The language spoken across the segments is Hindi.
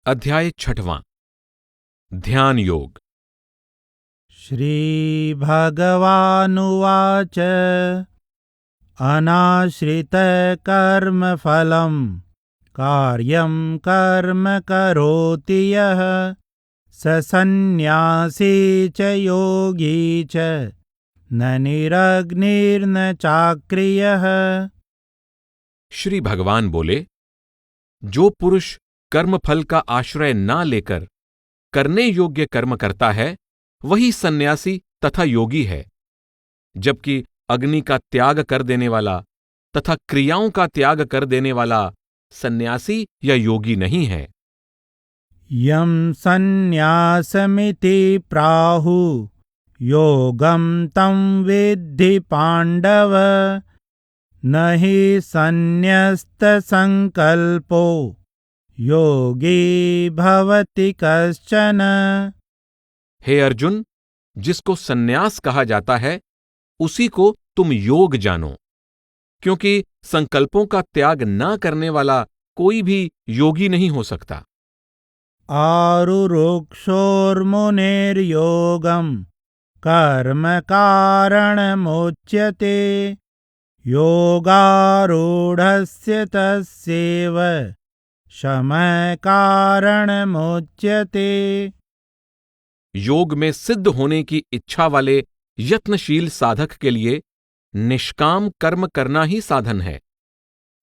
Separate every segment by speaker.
Speaker 1: अध्याय 6वां ध्यान योग।
Speaker 2: श्रीभगवानुवाच अनाश्रितकर्मफलं कार्यं कर्म करोति यः स सन्न्यासी च योगी च न निरग्निर्न चाक्रियः।
Speaker 1: श्री भगवान बोले, जो पुरुष कर्मफल का आश्रय ना लेकर करने योग्य कर्म करता है वही सन्यासी तथा योगी है, जबकि अग्नि का त्याग कर देने वाला तथा क्रियाओं का त्याग कर देने वाला सन्यासी या योगी नहीं है।
Speaker 2: यं सन्न्यासमिति प्राहुः योगं तं विद्धि पाण्डव न हि सन्न्यस्तसंकल्पो योगी भवति कश्चन।
Speaker 1: हे अर्जुन, जिसको सन्यास कहा जाता है उसी को तुम योग जानो, क्योंकि संकल्पों का त्याग ना करने वाला कोई भी योगी नहीं हो सकता।
Speaker 2: आरुरुक्षोर्मुनेर्योगं कर्म कारणमुच्यते योगारूढस्य तस्यैव शमः कारणमुच्यते।
Speaker 1: योग में सिद्ध होने की इच्छा वाले यत्नशील साधक के लिए निष्काम कर्म करना ही साधन है।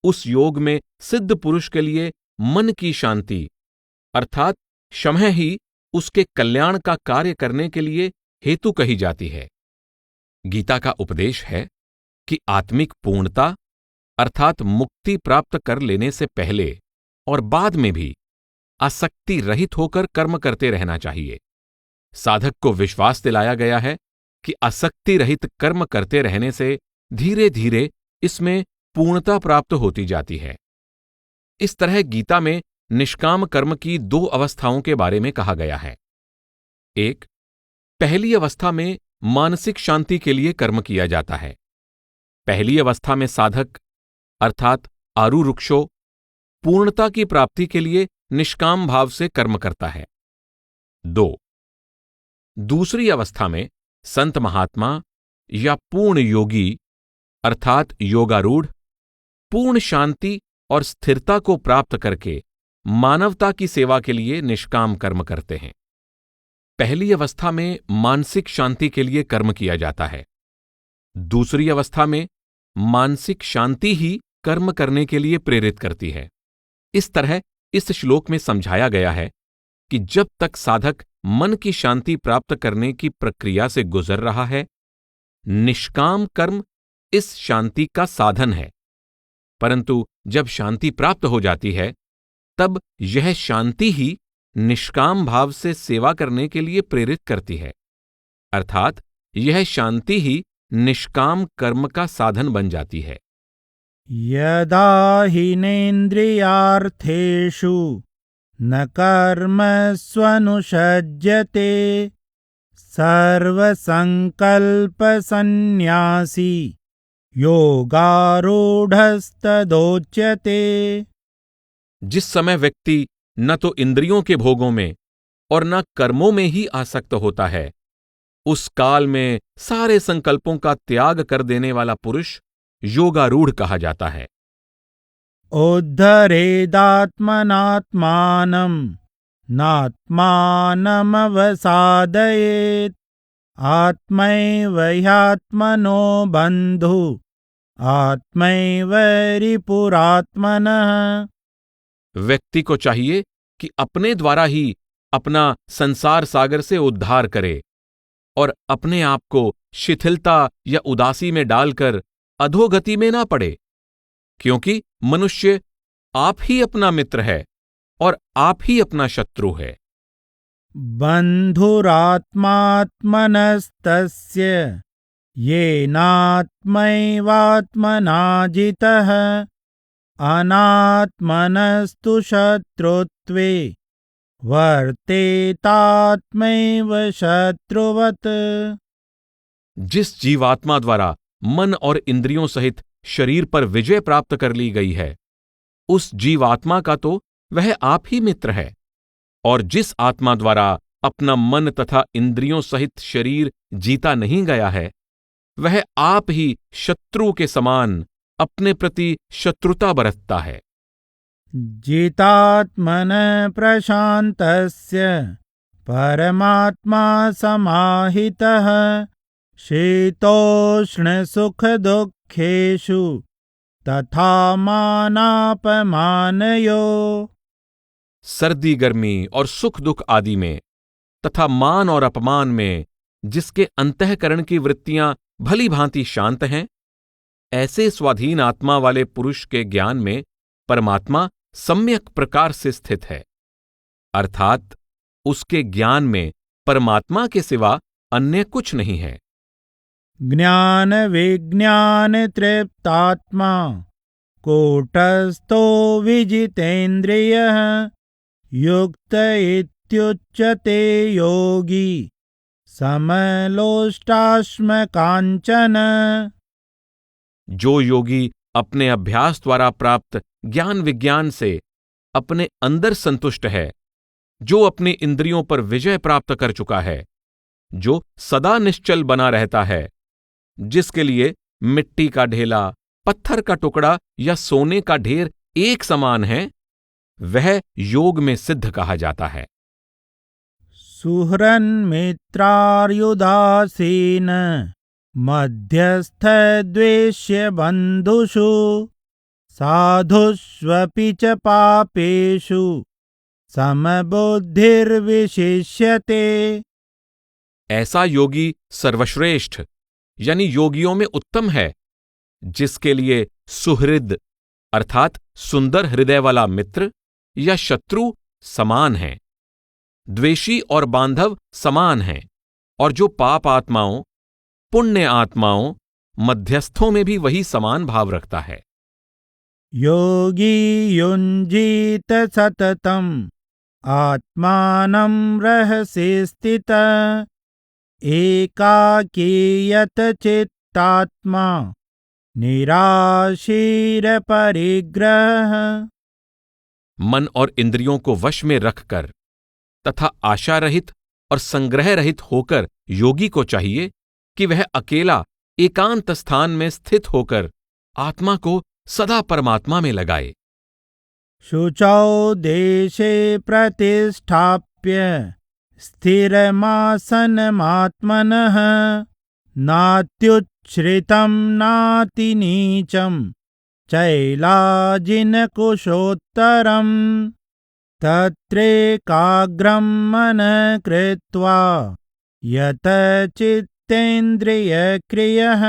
Speaker 1: उस योग में सिद्ध पुरुष के लिए मन की शांति अर्थात शमः ही उसके कल्याण का कार्य करने के लिए हेतु कही जाती है। गीता का उपदेश है कि आत्मिक पूर्णता अर्थात मुक्ति प्राप्त कर लेने से पहले और बाद में भी आसक्ति रहित होकर कर्म करते रहना चाहिए। साधक को विश्वास दिलाया गया है कि आसक्ति रहित कर्म करते रहने से धीरे धीरे इसमें पूर्णता प्राप्त होती जाती है। इस तरह गीता में निष्काम कर्म की 2 अवस्थाओं के बारे में कहा गया है। एक, पहली अवस्था में मानसिक शांति के लिए कर्म किया जाता है। पहली अवस्था में साधक अर्थात आरुरुक्षो पूर्णता की प्राप्ति के लिए निष्काम भाव से कर्म करता है। 2, दूसरी अवस्था में संत महात्मा या पूर्ण योगी अर्थात योगारूढ़ पूर्ण शांति और स्थिरता को प्राप्त करके मानवता की सेवा के लिए निष्काम कर्म करते हैं। पहली अवस्था में मानसिक शांति के लिए कर्म किया जाता है। दूसरी अवस्था में मानसिक शांति ही कर्म करने के लिए प्रेरित करती है। इस तरह इस श्लोक में समझाया गया है कि जब तक साधक मन की शांति प्राप्त करने की प्रक्रिया से गुजर रहा है, निष्काम कर्म इस शांति का साधन है, परंतु जब शांति प्राप्त हो जाती है तब यह शांति ही निष्काम भाव से सेवा करने के लिए प्रेरित करती है, अर्थात यह शांति ही निष्काम कर्म का साधन बन जाती है।
Speaker 2: यदा हीनेन्द्रियार्थेषु न कर्मस्वनुषज्यते सर्वसंकल्पसन्न्यासी योगारूढ़स्तदोच्यते।
Speaker 1: जिस समय व्यक्ति न तो इंद्रियों के भोगों में और न कर्मों में ही आसक्त होता है, उस काल में सारे संकल्पों का त्याग कर देने वाला पुरुष योगारूढ़ कहा जाता है।
Speaker 2: उद्धरेदात्मनात्मानं नात्मानमवसादयेत् आत्मैव ह्यात्मनो बन्धु आत्मैव रिपुरात्मनः।
Speaker 1: व्यक्ति को चाहिए कि अपने द्वारा ही अपना संसार सागर से उद्धार करे और अपने आप को शिथिलता या उदासी में डालकर अधोगति में ना पड़े, क्योंकि मनुष्य आप ही अपना मित्र है और आप ही अपना शत्रु है।
Speaker 2: बन्धुरात्मात्मनस्तस्य येनात्मैवात्मना जितः अनात्मनस्तु शत्रुत्वे वर्तेतात्मैव शत्रुवत्।
Speaker 1: जिस जीवात्मा द्वारा मन और इंद्रियों सहित शरीर पर विजय प्राप्त कर ली गई है, उस जीवात्मा का तो वह आप ही मित्र है, और जिस आत्मा द्वारा अपना मन तथा इंद्रियों सहित शरीर जीता नहीं गया है, वह आप ही शत्रु के समान अपने प्रति शत्रुता बरतता है।
Speaker 2: जितात्मन प्रशान्तस्य परमात्मा समाहितः शीतोष्णसुखदुःखेषु तथा मानापमानयो।
Speaker 1: सर्दी गर्मी और सुख दुख आदि में तथा मान और अपमान में जिसके अंतःकरण की वृत्तियां भली भांति शांत हैं, ऐसे स्वाधीन आत्मा वाले पुरुष के ज्ञान में परमात्मा सम्यक प्रकार से स्थित है, अर्थात उसके ज्ञान में परमात्मा के सिवा अन्य कुछ नहीं है।
Speaker 2: ज्ञान विज्ञान तृप्तात्मा कूटस्थो विजितेन्द्रियः युक्त इत्युच्यते योगी समलोष्टाश्मकाञ्चन।
Speaker 1: जो योगी अपने अभ्यास द्वारा प्राप्त ज्ञान विज्ञान से अपने अंदर संतुष्ट है, जो अपनी इंद्रियों पर विजय प्राप्त कर चुका है, जो सदा निश्चल बना रहता है, जिसके लिए मिट्टी का ढेला, पत्थर का टुकड़ा या सोने का ढेर एक समान है, वह योग में सिद्ध कहा जाता है।
Speaker 2: सुहृन्मित्रार्युदासीन मध्यस्थ द्वेष्य बन्धुषु साधुष्वपि च पापेषु समबुद्धिर्विशिष्यते।
Speaker 1: ऐसा योगी सर्वश्रेष्ठ यानी योगियों में उत्तम है, जिसके लिए सुहृद अर्थात सुंदर हृदय वाला मित्र या शत्रु समान है, द्वेषी और बांधव समान हैं, और जो पाप आत्माओं, पुण्य आत्माओं, मध्यस्थों में भी वही समान भाव रखता है।
Speaker 2: योगी युञ्जीत सततम् आत्मानं रहसि स्थितः एकाकीयत चित्तात्मा निराशीरपरिग्रह।
Speaker 1: मन और इंद्रियों को वश में रखकर तथा आशा रहित और संग्रह रहित होकर योगी को चाहिए कि वह अकेला एकांत स्थान में स्थित होकर आत्मा को सदा परमात्मा में लगाए।
Speaker 2: शुचौ देशे प्रतिष्ठाप्य स्थिरमासनमात्मनः नात्युच्छ्रितं नातिनीचं चैलाजिनकुशोत्तरम् तत्रेकाग्रं मनः कृत्वा यतचित्तेन्द्रियक्रियः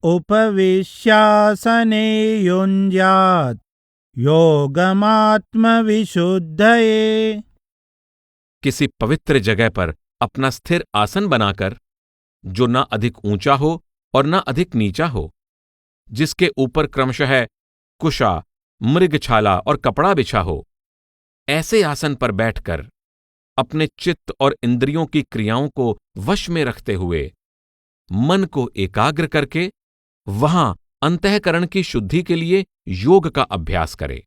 Speaker 2: उपविश्यासने युञ्ज्यात् योगमात्मविशुद्धये।
Speaker 1: किसी पवित्र जगह पर अपना स्थिर आसन बनाकर, जो न अधिक ऊंचा हो और न अधिक नीचा हो, जिसके ऊपर क्रमशः कुशा, मृगछाला और कपड़ा बिछा हो, ऐसे आसन पर बैठकर अपने चित्त और इंद्रियों की क्रियाओं को वश में रखते हुए मन को एकाग्र करके वहां अंतःकरण की शुद्धि के लिए योग का अभ्यास करे।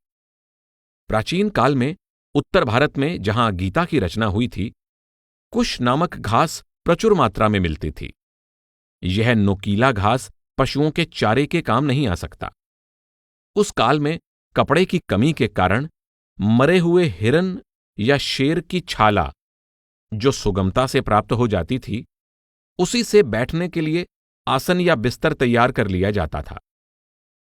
Speaker 1: प्राचीन काल में उत्तर भारत में जहां गीता की रचना हुई थी, कुश नामक घास प्रचुर मात्रा में मिलती थी। यह नोकीला घास पशुओं के चारे के काम नहीं आ सकता। उस काल में कपड़े की कमी के कारण मरे हुए हिरन या शेर की छाला, जो सुगमता से प्राप्त हो जाती थी, उसी से बैठने के लिए आसन या बिस्तर तैयार कर लिया जाता था।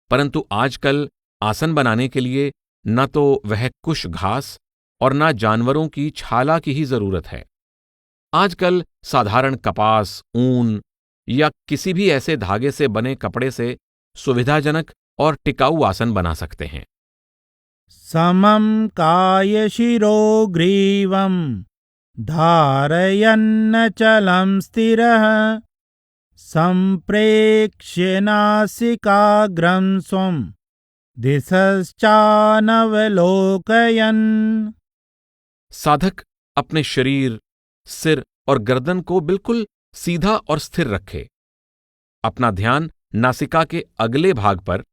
Speaker 1: परंतु आजकल आसन बनाने के लिए न तो वह कुश घास और न जानवरों की छाला की ही जरूरत है। आजकल साधारण कपास, ऊन या किसी भी ऐसे धागे से बने कपड़े से सुविधाजनक और टिकाऊ आसन बना सकते हैं।
Speaker 2: समं कायशिरो ग्रीवं धारयन्नचलं स्थिरः सम्प्रेक्ष्य नासिकाग्रं स्वं दिशश्चानवलोकयन्।
Speaker 1: साधक अपने शरीर, सिर और गर्दन को बिल्कुल सीधा और स्थिर रखे। अपना ध्यान नासिका के अगले भाग पर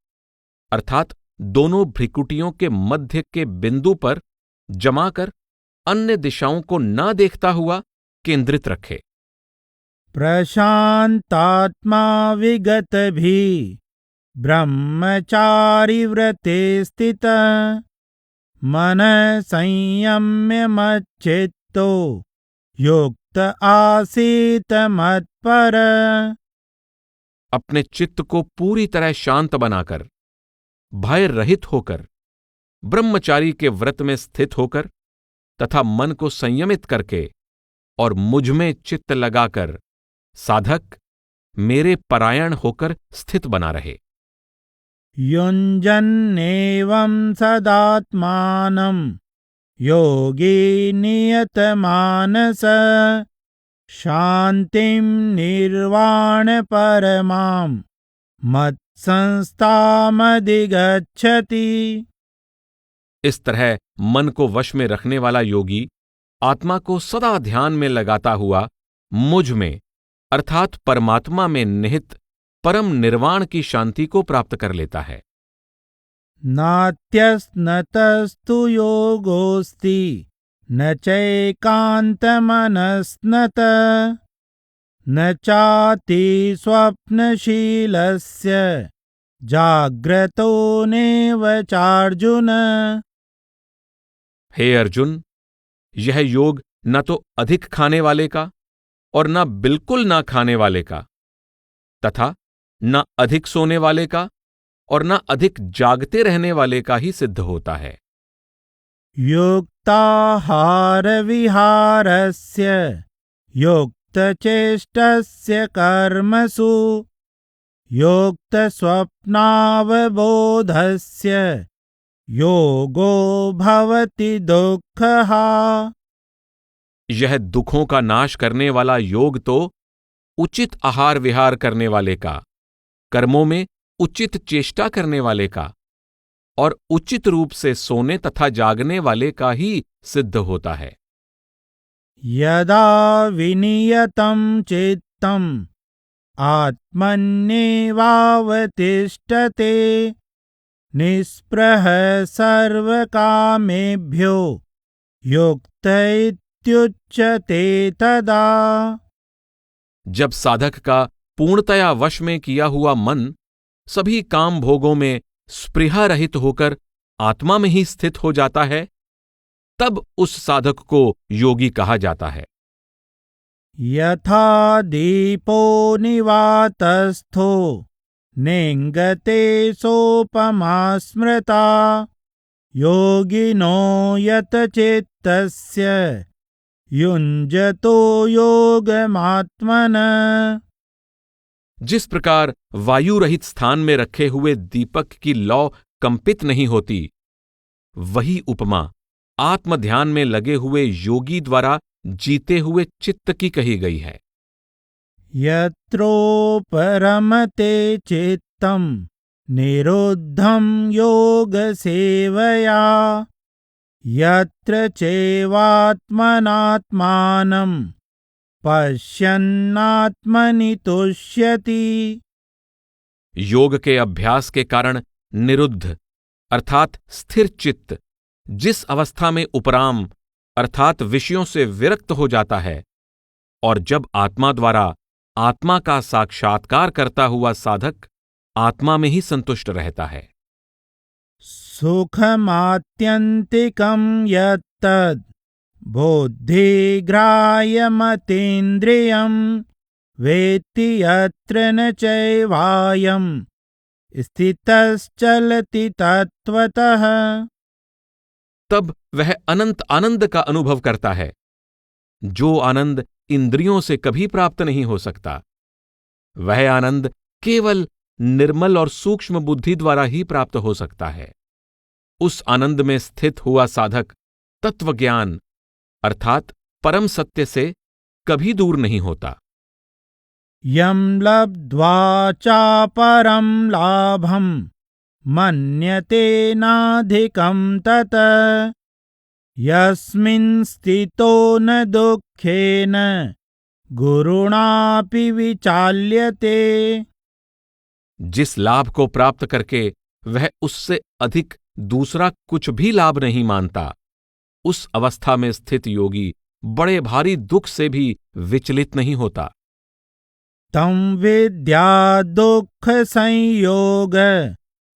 Speaker 1: अर्थात दोनों भ्रिकुटियों के मध्य के बिंदु पर जमा कर अन्य दिशाओं को न देखता हुआ केंद्रित रखे।
Speaker 2: प्रशांतात्मा विगत भी ब्रह्मचारी व्रते स्थित मन संयम्य मच्चित्तो युक्त आसीत मत्पर।
Speaker 1: अपने चित्त को पूरी तरह शांत बनाकर, भय रहित होकर, ब्रह्मचारी के व्रत में स्थित होकर तथा मन को संयमित करके और मुझ में चित्त लगाकर साधक मेरे परायण होकर स्थित बना रहे।
Speaker 2: युञ्जन्नेवं सदात्मानं योगी नियतमानस शान्तिं निर्वाण परमां मत्संस्थामधिगच्छति।
Speaker 1: इस तरह मन को वश में रखने वाला योगी आत्मा को सदा ध्यान में लगाता हुआ मुझ में अर्थात परमात्मा में निहित परम निर्वाण की शांति को प्राप्त कर लेता है।
Speaker 2: नात्यस्नतस्तु योगोऽस्ति न चैकान्तमनस्नत न चाति स्वप्नशीलस्य जाग्रतो नेव चार्जुन।
Speaker 1: हे अर्जुन, यह योग न तो अधिक खाने वाले का और न बिल्कुल ना खाने वाले का तथा न अधिक सोने वाले का और न अधिक जागते रहने वाले का ही सिद्ध होता है।
Speaker 2: युक्ताहार विहारस्य युक्तचेष्टस्य कर्मसु युक्त स्वप्नावबोधस्य योगो भवति दुःखः।
Speaker 1: यह दुखों का नाश करने वाला योग तो उचित आहार विहार करने वाले का, कर्मों में उचित चेष्टा करने वाले का और उचित रूप से सोने तथा जागने वाले का ही सिद्ध होता है।
Speaker 2: यदा विनियतं चित्तम् आत्मन्येवावतिष्ठते निःस्पृहः सर्वकामेभ्यो युक्त इत्युच्यते तदा।
Speaker 1: जब साधक का पूर्णतया वश में किया हुआ मन सभी काम भोगों में स्पृहा रहित होकर आत्मा में ही स्थित हो जाता है, तब उस साधक को योगी कहा जाता है।
Speaker 2: यथा दीपो निवातस्थो नेङ्गते सोपमा स्मृता योगिनो यतचित्तस्य युञ्जतो योगमात्मनः।
Speaker 1: जिस प्रकार वायु रहित स्थान में रखे हुए दीपक की लौ कंपित नहीं होती, वही उपमा आत्मध्यान में लगे हुए योगी द्वारा जीते हुए चित्त की कही गई है।
Speaker 2: यत्रोपरमते चित्तं निरुद्धं योग सेवया यत्र चैवात्मनात्मानं पश्यन्नात्मनि तुष्यति।
Speaker 1: योग के अभ्यास के कारण निरुद्ध अर्थात स्थिर चित्त जिस अवस्था में उपराम अर्थात विषयों से विरक्त हो जाता है और जब आत्मा द्वारा आत्मा का साक्षात्कार करता हुआ साधक आत्मा में ही संतुष्ट रहता है।
Speaker 2: सुखमात्यन्तिकं यत्तद् बुद्धिग्राह्यमतीन्द्रियं वेत्ति यत्र न चैवायं स्थितश्चलति तत्त्वतः।
Speaker 1: तब वह अनंत आनंद का अनुभव करता है, जो आनंद इंद्रियों से कभी प्राप्त नहीं हो सकता। वह आनंद केवल निर्मल और सूक्ष्म बुद्धि द्वारा ही प्राप्त हो सकता है। उस आनंद में स्थित हुआ साधक तत्वज्ञान अर्थात परम सत्य से कभी दूर नहीं होता।
Speaker 2: यं लब्ध्वा चापरं लाभं मन्यते नाधिकं तत यस्मिन् स्थितो न दुःखेन गुरुणापि विचाल्यते।
Speaker 1: जिस लाभ को प्राप्त करके वह उससे अधिक दूसरा कुछ भी लाभ नहीं मानता, उस अवस्था में स्थित योगी बड़े भारी दुख से भी विचलित नहीं होता।
Speaker 2: तं विद्या दुःख संयोग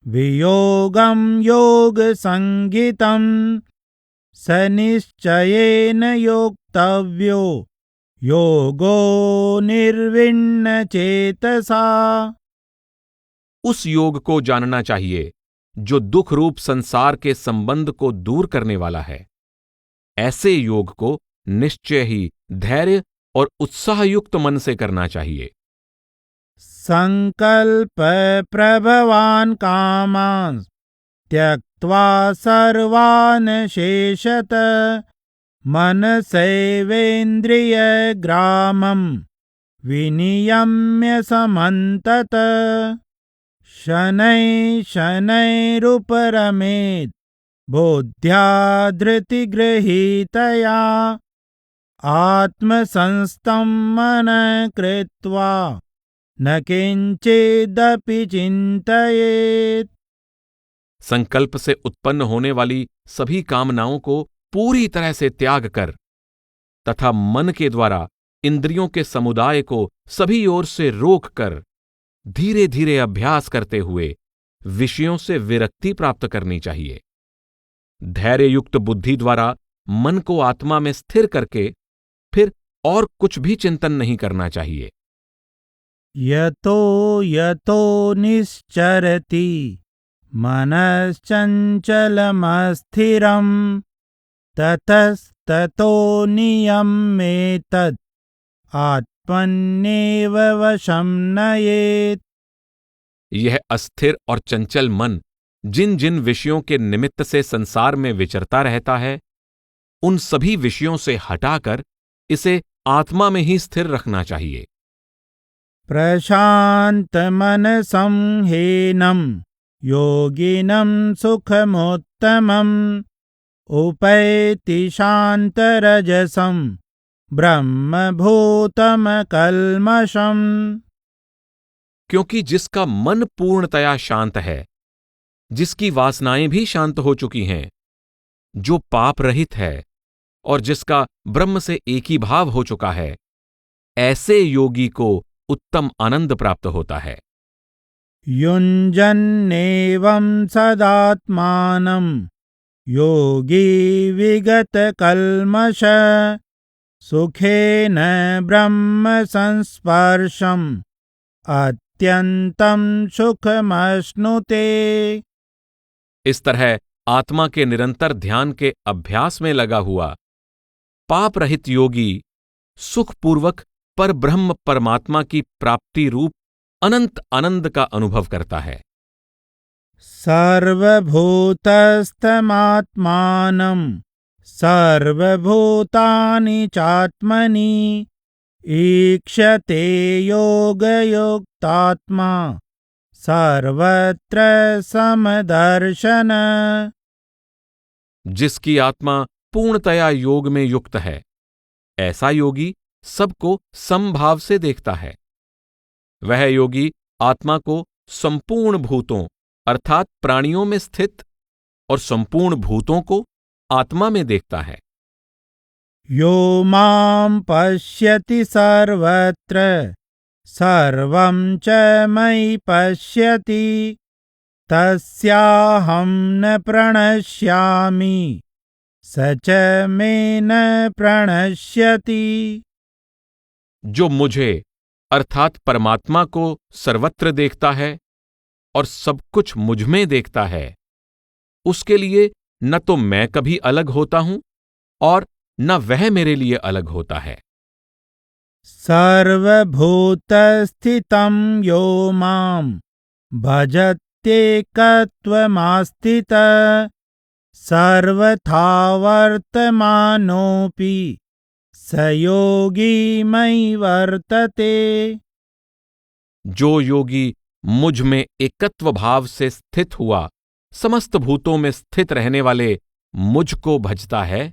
Speaker 2: वियोगं योग संगितं स निश्चयेन योक्तव्यो योगो निर्विण्ण चेतसा।
Speaker 1: उस योग को जानना चाहिए जो दुख रूप संसार के संबंध को दूर करने वाला है। ऐसे योग को निश्चय ही धैर्य और उत्साहयुक्त मन से करना चाहिए।
Speaker 2: संकल्प प्रभवान कामान् त्यक्त्वा सर्वान् शेषत मनसैवेन्द्रिय ग्रामं विनियम्य समन्तत शनैः शनैरुपरमेत् बुद्ध्या धृतिगृहीतया आत्मसंस्थं मनः कृत्वा न किंचिदपि चिंतयेत्।
Speaker 1: संकल्प से उत्पन्न होने वाली सभी कामनाओं को पूरी तरह से त्याग कर तथा मन के द्वारा इंद्रियों के समुदाय को सभी ओर से रोक कर धीरे धीरे अभ्यास करते हुए विषयों से विरक्ति प्राप्त करनी चाहिए। धैर्ययुक्त बुद्धि द्वारा मन को आत्मा में स्थिर करके फिर और कुछ भी चिंतन नहीं करना चाहिए।
Speaker 2: यतो यतो निश्चरति मनश्चञ्चलमस्थिरं ततस्ततो नियम्येतत् आत्मन्येव वशं नयेत्।
Speaker 1: यह अस्थिर और चंचल मन जिन जिन विषयों के निमित्त से संसार में विचरता रहता है, उन सभी विषयों से हटाकर इसे आत्मा में ही स्थिर रखना चाहिए।
Speaker 2: प्रशान्तमनसं हीनं योगिनं सुखमुत्तमम् उपैति शान्तरजसं ब्रह्मभूतमकल्मषम्।
Speaker 1: क्योंकि जिसका मन पूर्णतया शांत है, जिसकी वासनाएं भी शांत हो चुकी हैं, जो पाप रहित है और जिसका ब्रह्म से एक ही भाव हो चुका है, ऐसे योगी को उत्तम आनंद प्राप्त होता है।
Speaker 2: युञ्जन्नेवं सदात्मानं योगी विगतकल्मष सुखेन ब्रह्म संस्पर्शम् अत्यन्तं सुखमश्नुते।
Speaker 1: इस तरह आत्मा के निरंतर ध्यान के अभ्यास में लगा हुआ पाप रहित योगी सुखपूर्वक पर ब्रह्म परमात्मा की प्राप्ति रूप अनंत आनंद का अनुभव करता है।
Speaker 2: सर्वभूतस्थमात्मानं सर्वभूतानि चात्मनि ईक्षते योगयुक्तात्मा सर्वत्र समदर्शन।
Speaker 1: जिसकी आत्मा पूर्णतया योग में युक्त है, ऐसा योगी सबको समभाव से देखता है। वह योगी आत्मा को संपूर्ण भूतों अर्थात प्राणियों में स्थित और संपूर्ण भूतों को आत्मा में देखता है।
Speaker 2: यो मां पश्यति सर्वत्र सर्वं च मयि पश्यति तस्याहं न प्रणश्यामि स च मे न प्रणश्यति।
Speaker 1: जो मुझे अर्थात परमात्मा को सर्वत्र देखता है और सब कुछ मुझ में देखता है, उसके लिए न तो मैं कभी अलग होता हूं और न वह मेरे लिए अलग होता है।
Speaker 2: सर्वभूतस्थितं यो मां भजत्येकत्वमास्थितः सर्वथा वर्तमानोऽपि स योगी मयि वर्तते।
Speaker 1: जो योगी मुझ में एकत्व भाव से स्थित हुआ समस्त भूतों में स्थित रहने वाले मुझ को भजता है,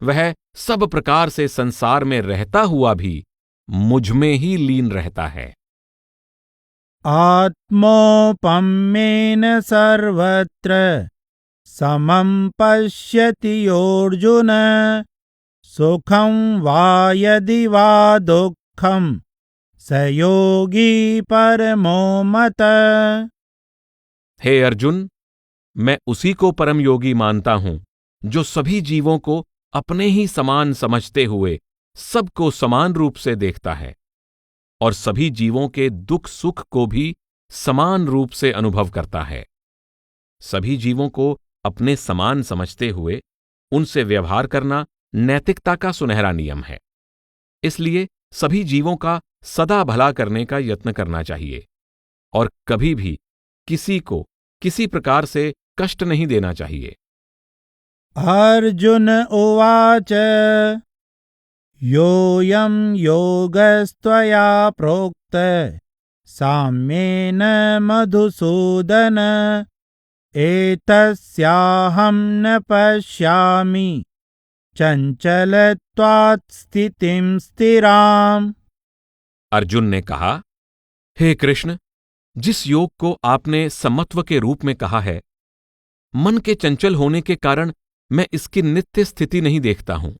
Speaker 1: वह सब प्रकार से संसार में रहता हुआ भी मुझ में ही लीन रहता है।
Speaker 2: आत्मौपम्येन सर्वत्र समं पश्यति योऽर्जुन सुखं वा यदि वा दुःखं स योगी परमो मतः।
Speaker 1: हे अर्जुन, मैं उसी को परम योगी मानता हूं जो सभी जीवों को अपने ही समान समझते हुए सबको समान रूप से देखता है और सभी जीवों के दुख सुख को भी समान रूप से अनुभव करता है। सभी जीवों को अपने समान समझते हुए उनसे व्यवहार करना नैतिकता का सुनहरा नियम है। इसलिए सभी जीवों का सदा भला करने का यत्न करना चाहिए और कभी भी किसी को किसी प्रकार से कष्ट नहीं देना चाहिए।
Speaker 2: अर्जुन उवाच योऽयं योगस्त्वया प्रोक्त साम्येन मधुसूदन एतस्याहं न पश्यामि चञ्चलत्वात् स्थितिं स्थिराम्।
Speaker 1: अर्जुन ने कहा, हे कृष्ण, जिस योग को आपने समत्व के रूप में कहा है, मन के चंचल होने के कारण मैं इसकी नित्य स्थिति नहीं देखता हूं।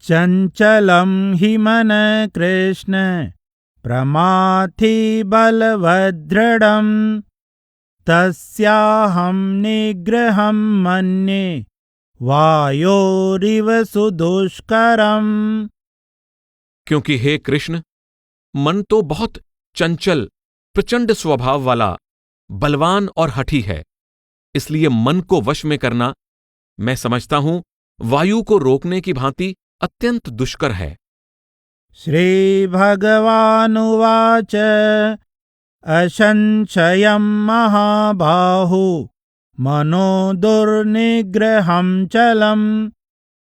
Speaker 2: चञ्चलं हि मनः कृष्ण प्रमाथि बलवदृढम् तस्याहं निग्रहं मन्ये वायोरिव सुदुष्करम्।
Speaker 1: क्योंकि हे कृष्ण, मन तो बहुत चंचल प्रचंड स्वभाव वाला बलवान और हठी है, इसलिए मन को वश में करना मैं समझता हूं वायु को रोकने की भांति अत्यंत दुष्कर है।
Speaker 2: श्री भगवानुवाच असंशयं महाबाहो मनो दुर्निग्रहं चलम्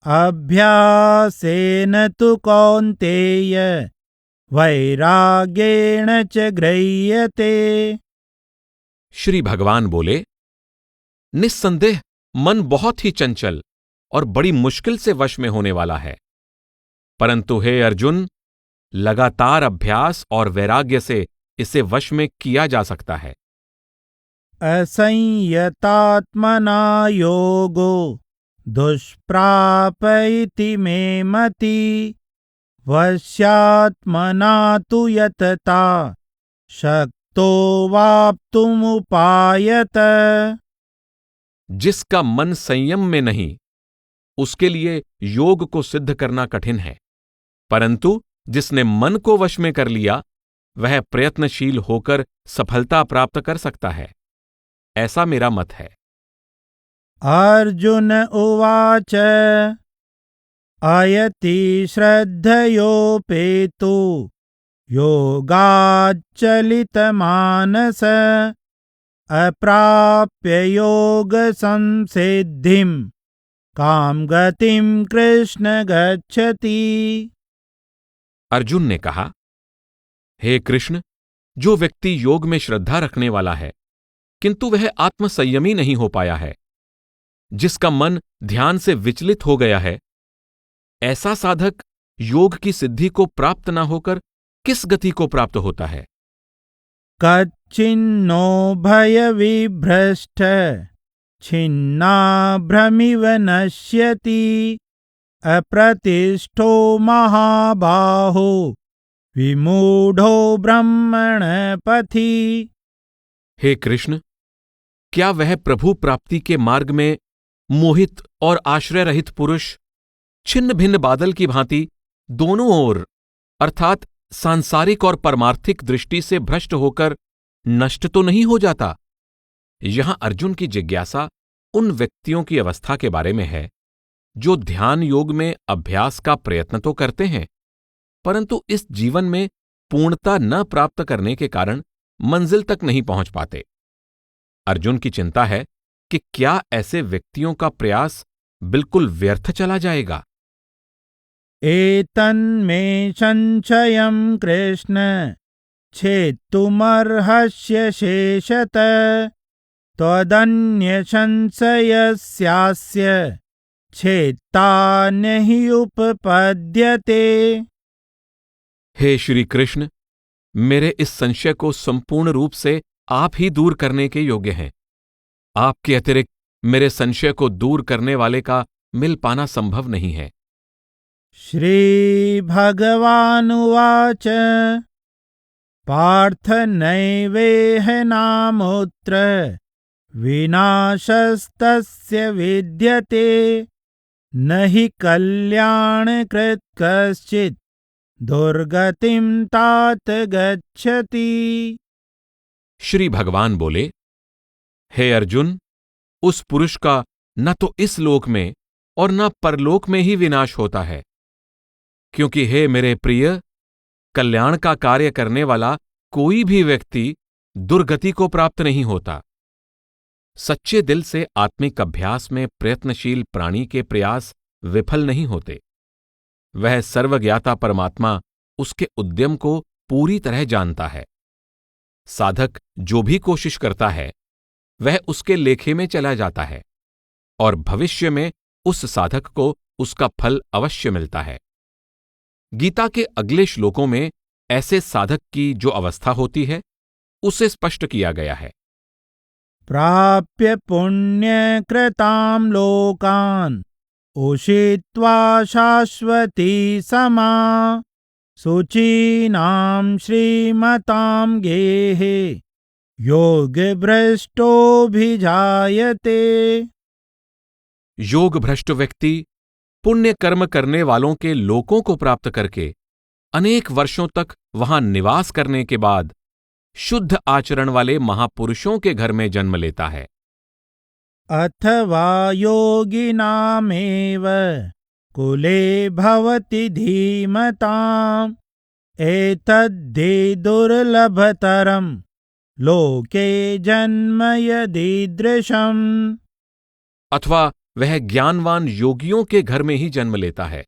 Speaker 2: अभ्यासेन तु कौन्तेय वैराग्येण च गृह्यते।
Speaker 1: श्री भगवान बोले, निस्संदेह मन बहुत ही चंचल और बड़ी मुश्किल से वश में होने वाला है, परंतु हे अर्जुन, लगातार अभ्यास और वैराग्य से इसे वश में किया जा सकता है।
Speaker 2: असंयतात्मना योगो दुष्प्राप इति मे मति वश्यात्मना तु यतता शक्तो वाप्तुमुपायत।
Speaker 1: जिसका मन संयम में नहीं, उसके लिए योग को सिद्ध करना कठिन है, परंतु जिसने मन को वश में कर लिया वह प्रयत्नशील होकर सफलता प्राप्त कर सकता है, ऐसा मेरा मत है।
Speaker 2: अर्जुन उवाच अयति श्रद्धयोपेतो योगाच्चलितमानस अप्राप्य योग संसिद्धिं काम गतिं कृष्ण गच्छति।
Speaker 1: अर्जुन ने कहा, हे कृष्ण, जो व्यक्ति योग में श्रद्धा रखने वाला है किंतु वह आत्मसंयमी नहीं हो पाया है, जिसका मन ध्यान से विचलित हो गया है, ऐसा साधक योग की सिद्धि को प्राप्त न होकर किस गति को प्राप्त होता है?
Speaker 2: कच्चिन्नो भयविभ्रष्ट छिन्नाभ्रमिव नश्यति अप्रतिष्ठो महाबाहो विमूढ़ो ब्रह्मण पथि।
Speaker 1: हे कृष्ण, क्या वह प्रभु प्राप्ति के मार्ग में मोहित और आश्रय रहित पुरुष छिन्न भिन्न बादल की भांति दोनों ओर अर्थात सांसारिक और परमार्थिक दृष्टि से भ्रष्ट होकर नष्ट तो नहीं हो जाता? यहां अर्जुन की जिज्ञासा उन व्यक्तियों की अवस्था के बारे में है जो ध्यान योग में अभ्यास का प्रयत्न तो करते हैं, परंतु इस जीवन में पूर्णता न प्राप्त करने के कारण मंजिल तक नहीं पहुंच पाते। अर्जुन की चिंता है कि क्या ऐसे व्यक्तियों का प्रयास बिल्कुल व्यर्थ चला जाएगा?
Speaker 2: एतन्मे संशयं कृष्ण छेत्तुमर्हस्य शेषतः त्वदन्य संशयस्यास्य छेत्ता नहि उपपद्यते।
Speaker 1: हे श्री कृष्ण, मेरे इस संशय को संपूर्ण रूप से आप ही दूर करने के योग्य हैं। आपके अतिरिक्त मेरे संशय को दूर करने वाले का मिल पाना संभव नहीं है।
Speaker 2: श्रीभगवानुवाच पार्थ नैवेह नामुत्र विनाशस्तस्य विद्यते न हि कल्याणकृत् कश्चित् दुर्गतिं तात गच्छति।
Speaker 1: श्री भगवान बोले, हे अर्जुन, उस पुरुष का न तो इस लोक में और न परलोक में ही विनाश होता है, क्योंकि हे मेरे प्रिय, कल्याण का कार्य करने वाला कोई भी व्यक्ति दुर्गति को प्राप्त नहीं होता। सच्चे दिल से आत्मिक अभ्यास में प्रयत्नशील प्राणी के प्रयास विफल नहीं होते। वह सर्वज्ञाता परमात्मा उसके उद्यम को पूरी तरह जानता है। साधक जो भी कोशिश करता है वह उसके लेखे में चला जाता है और भविष्य में उस साधक को उसका फल अवश्य मिलता है। गीता के अगले श्लोकों में ऐसे साधक की जो अवस्था होती है उसे स्पष्ट किया गया है।
Speaker 2: प्राप्य पुण्यकृतां लोकान् उषित्वा शाश्वती समा शुचीनां श्रीमतां गेहे योगभ्रष्टोऽभिजायते।
Speaker 1: योग भ्रष्ट व्यक्ति पुण्य कर्म करने वालों के लोकों को प्राप्त करके अनेक वर्षों तक वहां निवास करने के बाद शुद्ध आचरण वाले महापुरुषों के घर में जन्म लेता है।
Speaker 2: अथवा योगिनामेव कुले भवति धीमताम् एतद्धि दुर्लभतरं लोके जन्म यदीदृशम्।
Speaker 1: अथवा वह ज्ञानवान योगियों के घर में ही जन्म लेता है।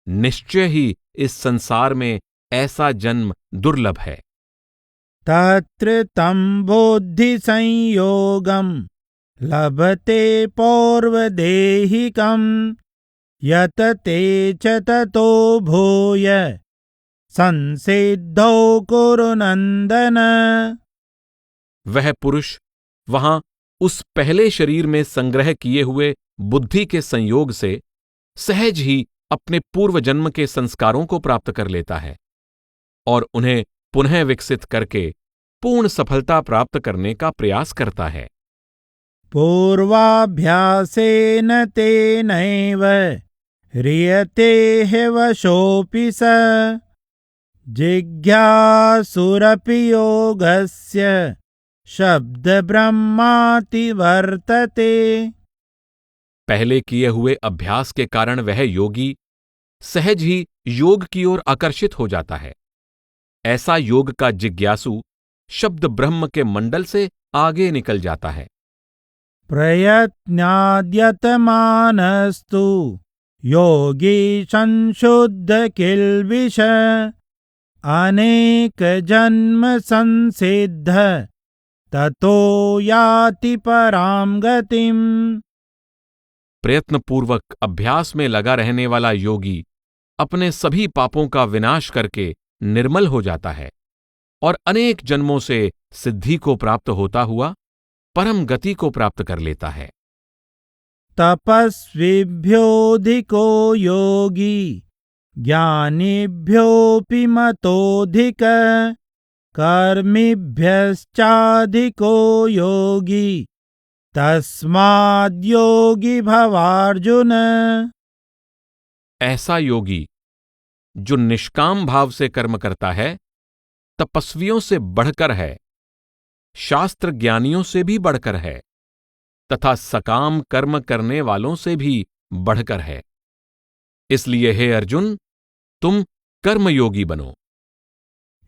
Speaker 1: निश्चय ही इस संसार में ऐसा जन्म दुर्लभ है।
Speaker 2: तत्र तं बुद्धि संयोगं लभते पौर्वदेहिकं यत ते च ततो भूय संसिद्धौ कुरु नंदन।
Speaker 1: वह पुरुष वहां उस पहले शरीर में संग्रह किए हुए बुद्धि के संयोग से सहज ही अपने पूर्व जन्म के संस्कारों को प्राप्त कर लेता है और उन्हें पुनः विकसित करके पूर्ण सफलता प्राप्त करने का प्रयास करता है।
Speaker 2: पूर्वाभ्यासेन तेनैव ह्रियते ह्यवशोऽपि स जिज्ञासुरपि योगस्य शब्द ब्रह्माति वर्तते।
Speaker 1: पहले किए हुए अभ्यास के कारण वह योगी सहज ही योग की ओर आकर्षित हो जाता है। ऐसा योग का जिज्ञासु शब्द ब्रह्म के मंडल से आगे निकल जाता है।
Speaker 2: प्रयत्नाद्यतमानस्तु योगी संशुद्ध किल्बिष अनेक जन्म संसिद्ध ततो याति परां गतिम्।
Speaker 1: प्रयत्नपूर्वक अभ्यास में लगा रहने वाला योगी अपने सभी पापों का विनाश करके निर्मल हो जाता है और अनेक जन्मों से सिद्धि को प्राप्त होता हुआ परम गति को प्राप्त कर लेता है।
Speaker 2: तपस्विभ्योऽधिको योगी ज्ञानिभ्योऽपि मतोऽधिक कर्मिभ्यश्चाधिको योगी तस्माद्योगी भवार्जुन।
Speaker 1: ऐसा योगी जो निष्काम भाव से कर्म करता है तपस्वियों से बढ़कर है, शास्त्र ज्ञानियों से भी बढ़कर है तथा सकाम कर्म करने वालों से भी बढ़कर है। इसलिए हे अर्जुन, तुम कर्मयोगी बनो।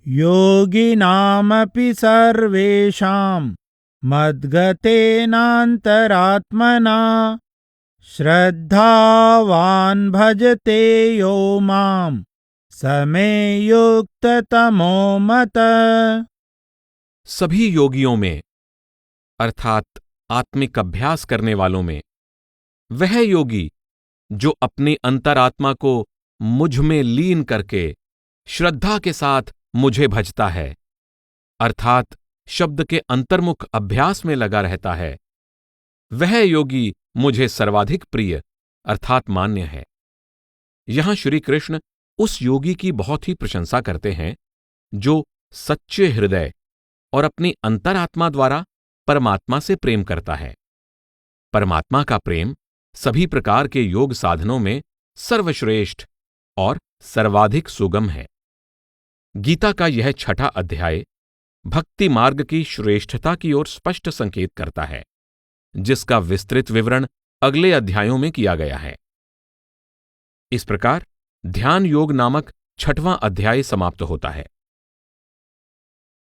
Speaker 2: योगिनामपि सर्वेषां मद्गतेनान्तरात्मना श्रद्धावान् भजते यो मां समे युक्ततमो मतः।
Speaker 1: सभी योगियों में अर्थात आत्मिक अभ्यास करने वालों में वह योगी जो अपनी अंतरात्मा को मुझ में लीन करके श्रद्धा के साथ मुझे भजता है, अर्थात शब्द के अंतर्मुख अभ्यास में लगा रहता है, वह योगी मुझे सर्वाधिक प्रिय अर्थात मान्य है। यहां श्री कृष्ण उस योगी की बहुत ही प्रशंसा करते हैं जो सच्चे हृदय और अपनी अंतरात्मा द्वारा परमात्मा से प्रेम करता है। परमात्मा का प्रेम सभी प्रकार के योग साधनों में सर्वश्रेष्ठ और सर्वाधिक सुगम है। गीता का यह 6ठा अध्याय भक्ति मार्ग की श्रेष्ठता की ओर स्पष्ट संकेत करता है, जिसका विस्तृत विवरण अगले अध्यायों में किया गया है। इस प्रकार ध्यान योग नामक 6वां अध्याय समाप्त होता है।